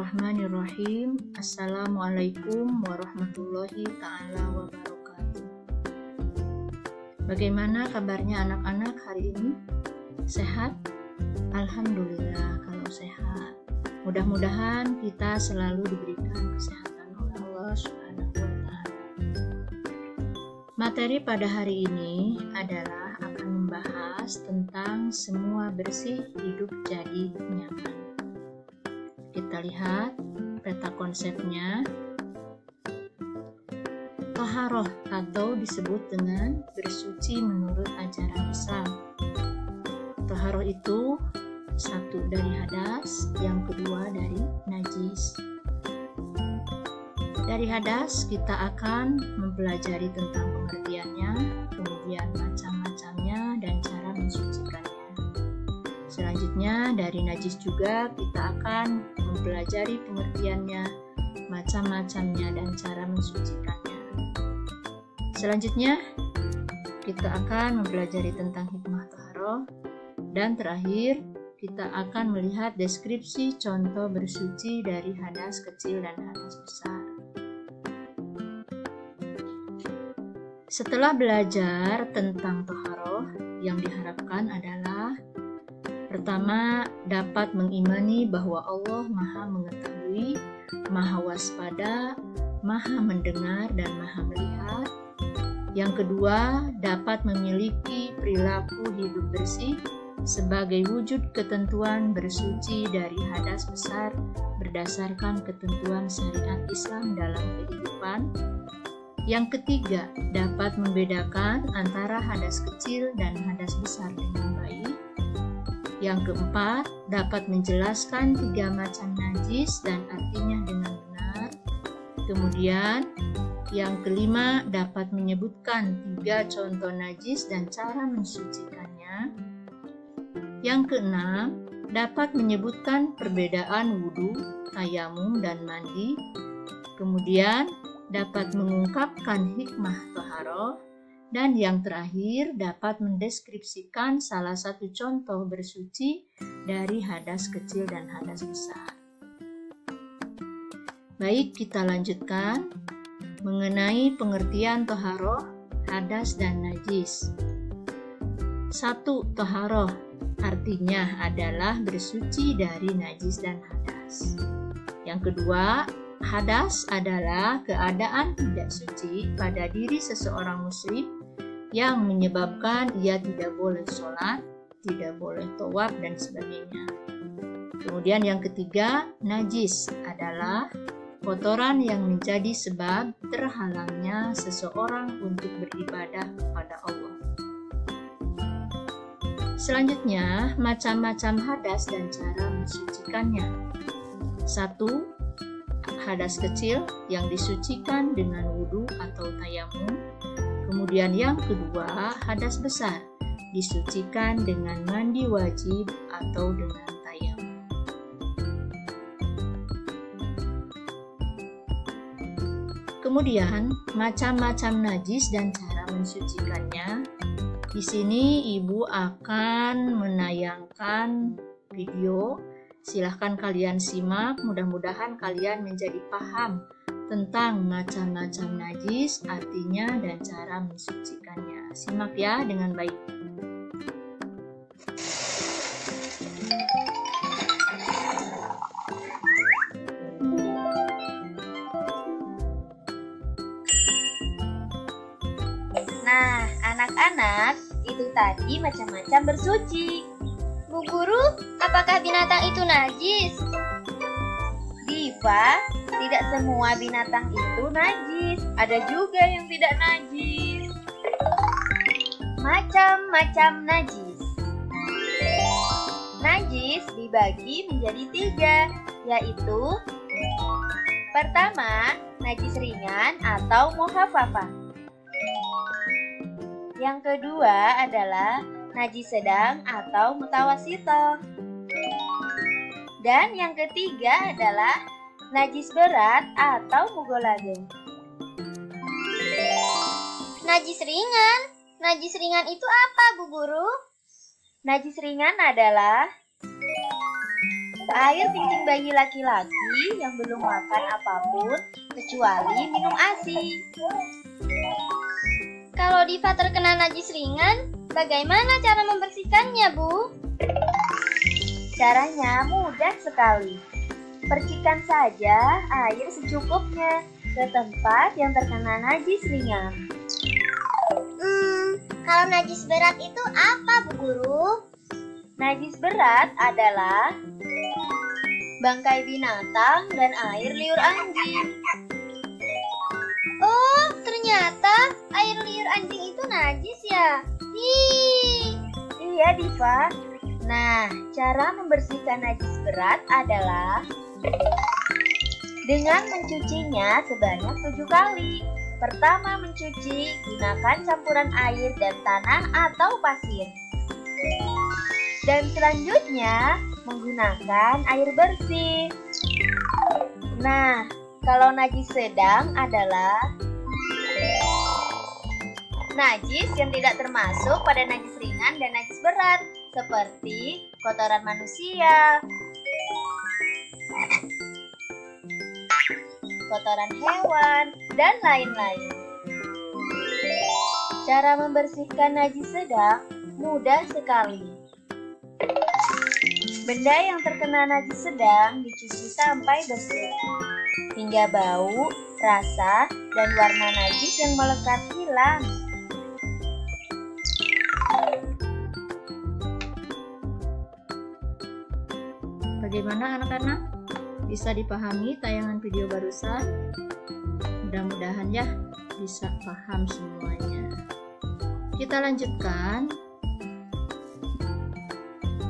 Bismillahirrahmanirrahim. Assalamualaikum warahmatullahi ta'ala wabarakatuh. Bagaimana kabarnya anak-anak hari ini? Sehat? Alhamdulillah kalau sehat. Mudah-mudahan kita selalu diberikan kesehatan oleh Allah Subhanahu wa Ta'ala. Materi pada hari ini adalah akan membahas tentang semua bersih hidup jadi nyaman. Kita lihat peta konsepnya. Taharoh atau disebut dengan bersuci menurut ajaran Islam. Taharoh itu satu dari hadas, yang kedua dari najis. Dari hadas kita akan mempelajari tentang pengertiannya, kemudian macam-macamnya dan cara mensucikannya. Selanjutnya dari najis juga kita akan mempelajari pengertiannya, macam-macamnya dan cara mensucikannya. Selanjutnya kita akan mempelajari tentang hikmah taharoh, dan terakhir kita akan melihat deskripsi contoh bersuci dari hadas kecil dan hadas besar. Setelah belajar tentang taharoh, yang diharapkan adalah pertama, dapat mengimani bahwa Allah Maha Mengetahui, Maha Waspada, Maha Mendengar, dan Maha Melihat. Yang kedua, dapat memiliki perilaku hidup bersih sebagai wujud ketentuan bersuci dari hadas besar berdasarkan ketentuan syariat Islam dalam kehidupan. Yang ketiga, dapat membedakan antara hadas kecil dan hadas besar dengan baik. Yang keempat, dapat menjelaskan 3 macam najis dan artinya dengan benar. Kemudian, yang kelima, dapat menyebutkan 3 contoh najis dan cara mensucikannya. Yang keenam, dapat menyebutkan perbedaan wudhu, tayamum, dan mandi. Kemudian, dapat mengungkapkan hikmah taharoh. Dan yang terakhir, dapat mendeskripsikan salah satu contoh bersuci dari hadas kecil dan hadas besar. Baik, kita lanjutkan mengenai pengertian taharoh, hadas, dan najis. 1. Taharoh artinya adalah bersuci dari najis dan hadas. Yang kedua, hadas adalah keadaan tidak suci pada diri seseorang muslim yang menyebabkan ia tidak boleh sholat, tidak boleh tawaf, dan sebagainya. Kemudian yang ketiga, najis adalah kotoran yang menjadi sebab terhalangnya seseorang untuk beribadah kepada Allah. Selanjutnya, macam-macam hadas dan cara mensucikannya. 1. Hadas kecil yang disucikan dengan wudhu atau tayamum. Kemudian yang kedua, hadas besar disucikan dengan mandi wajib atau dengan tayamum. Kemudian, macam-macam najis dan cara mensucikannya. Di sini ibu akan menayangkan video. Silahkan kalian simak, mudah-mudahan kalian menjadi paham tentang macam-macam najis, artinya dan cara mensucikannya. Simak ya dengan baik. Nah, anak-anak, itu tadi macam-macam bersuci. Bu Guru, apakah binatang itu najis? Diva, tidak semua binatang itu najis. Ada juga yang tidak najis. Macam-macam najis. Najis dibagi menjadi 3, yaitu pertama, najis ringan atau mukhafafah. Yang kedua adalah najis sedang atau mutawasito. Dan yang ketiga adalah najis berat atau mughalladho. Najis ringan? Najis ringan itu apa, Bu Guru? Najis ringan adalah Air kencing bayi laki-laki yang belum makan apapun kecuali minum ASI. Kalau Diva terkena najis ringan, bagaimana cara membersihkannya, Bu? Caranya mudah sekali. Percikan saja air secukupnya ke tempat yang terkena najis ringan. Kalau najis berat itu apa, Bu Guru? Najis berat adalah bangkai binatang dan air liur anjing. Oh, ternyata air liur anjing itu najis ya? Iya, Diva. Nah, cara membersihkan najis berat adalah dengan mencucinya sebanyak 7 kali. Pertama mencuci, gunakan campuran air dan tanah atau pasir. Dan selanjutnya menggunakan air bersih. Nah, kalau najis sedang adalah najis yang tidak termasuk pada najis ringan dan najis berat, seperti kotoran manusia, kotoran hewan, dan lain-lain. Cara membersihkan najis sedang mudah sekali. Benda yang terkena najis sedang dicuci sampai bersih, hingga bau, rasa, dan warna najis yang melekat hilang. Bagaimana anak-anak? Bisa dipahami tayangan video barusan? Mudah-mudahan ya bisa paham semuanya. Kita lanjutkan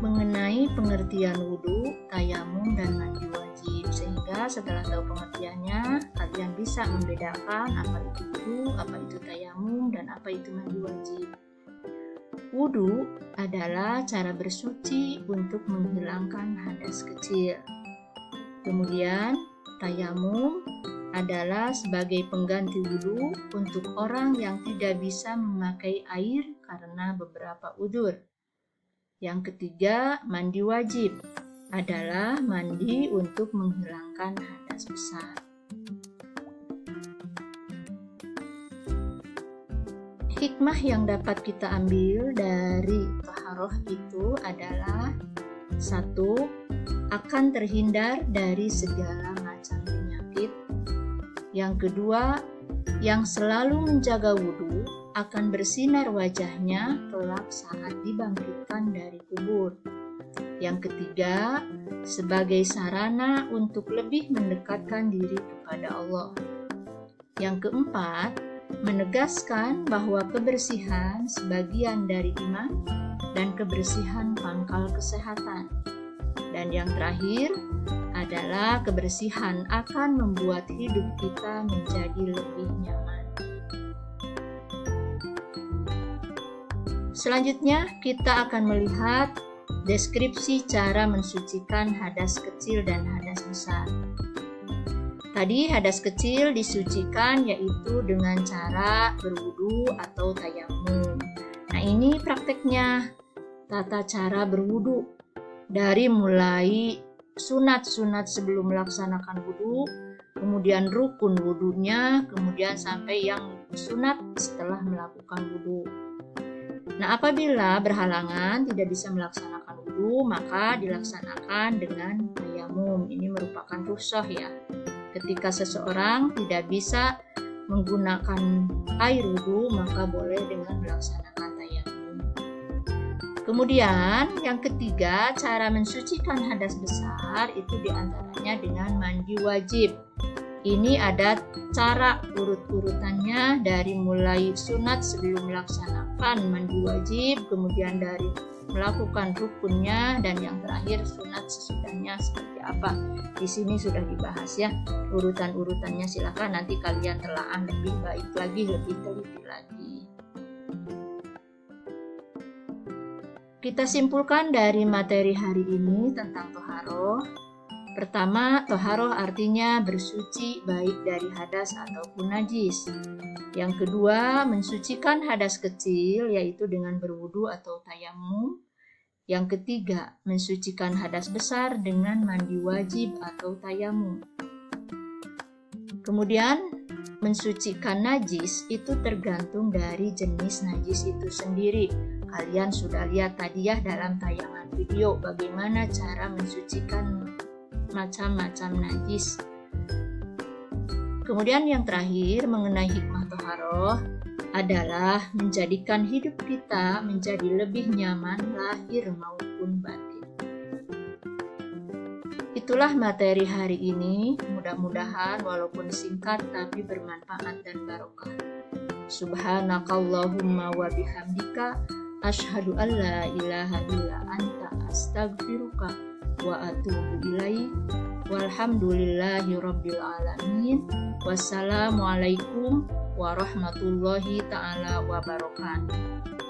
mengenai pengertian wudhu, tayamum, dan mandi wajib. Sehingga setelah tahu pengertiannya, kalian bisa membedakan apa itu wudhu, apa itu tayamum, dan apa itu mandi wajib. Wudhu adalah cara bersuci untuk menghilangkan hadas kecil. Kemudian, tayamum adalah sebagai pengganti wudhu untuk orang yang tidak bisa memakai air karena beberapa udzur. Yang ketiga, mandi wajib adalah mandi untuk menghilangkan hadas besar. Hikmah yang dapat kita ambil dari taharah itu adalah 1. Akan terhindar dari segala macam penyakit. Yang kedua, yang selalu menjaga wudhu akan bersinar wajahnya kelak saat dibangkitkan dari kubur. Yang ketiga, sebagai sarana untuk lebih mendekatkan diri kepada Allah. Yang keempat, menegaskan bahwa kebersihan sebagian dari iman dan kebersihan pangkal kesehatan. Dan yang terakhir adalah kebersihan akan membuat hidup kita menjadi lebih nyaman. Selanjutnya kita akan melihat deskripsi cara mensucikan hadas kecil dan hadas besar. Tadi hadas kecil disucikan yaitu dengan cara berwudu atau tayamum. Nah, ini prakteknya tata cara berwudu dari mulai sunat-sunat sebelum melaksanakan wudu, kemudian rukun wudunya, kemudian sampai yang sunat setelah melakukan wudu. Nah, apabila berhalangan tidak bisa melaksanakan wudu, maka dilaksanakan dengan tayamum. Ini merupakan rukhsah ya. Ketika seseorang tidak bisa menggunakan air wudu, maka boleh dengan melaksanakan tayamum. Kemudian yang ketiga, cara mensucikan hadas besar itu diantaranya dengan mandi wajib. Ini ada cara urut-urutannya dari mulai sunat sebelum melaksanakan mandi wajib, kemudian dari melakukan rukunnya, dan yang terakhir sunat sesudahnya seperti apa. Di sini sudah dibahas ya urutan-urutannya, silakan nanti kalian telaah lebih baik lagi, lebih teliti lagi. Kita simpulkan dari materi hari ini tentang toharoh. Pertama, toharoh artinya bersuci baik dari hadas ataupun najis. Yang kedua, mensucikan hadas kecil yaitu dengan berwudu atau tayamum. Yang ketiga, mensucikan hadas besar dengan mandi wajib atau tayamum. Kemudian, mensucikan najis itu tergantung dari jenis najis itu sendiri. Kalian sudah lihat tadi ya dalam tayangan video bagaimana cara mensucikan macam-macam najis. Kemudian yang terakhir mengenai hikmah toharoh adalah menjadikan hidup kita menjadi lebih nyaman lahir maupun batin. Itulah materi hari ini, mudah-mudahan walaupun singkat tapi bermanfaat dan barokah. Subhanakallahumma wa bihamdika asyhadu an la ilaha illa anta astaghfiruka wa atubu ilaik. Walhamdulillahi rabbil alamin. Wassalamualaikum warahmatullahi ta'ala wabarakatuh.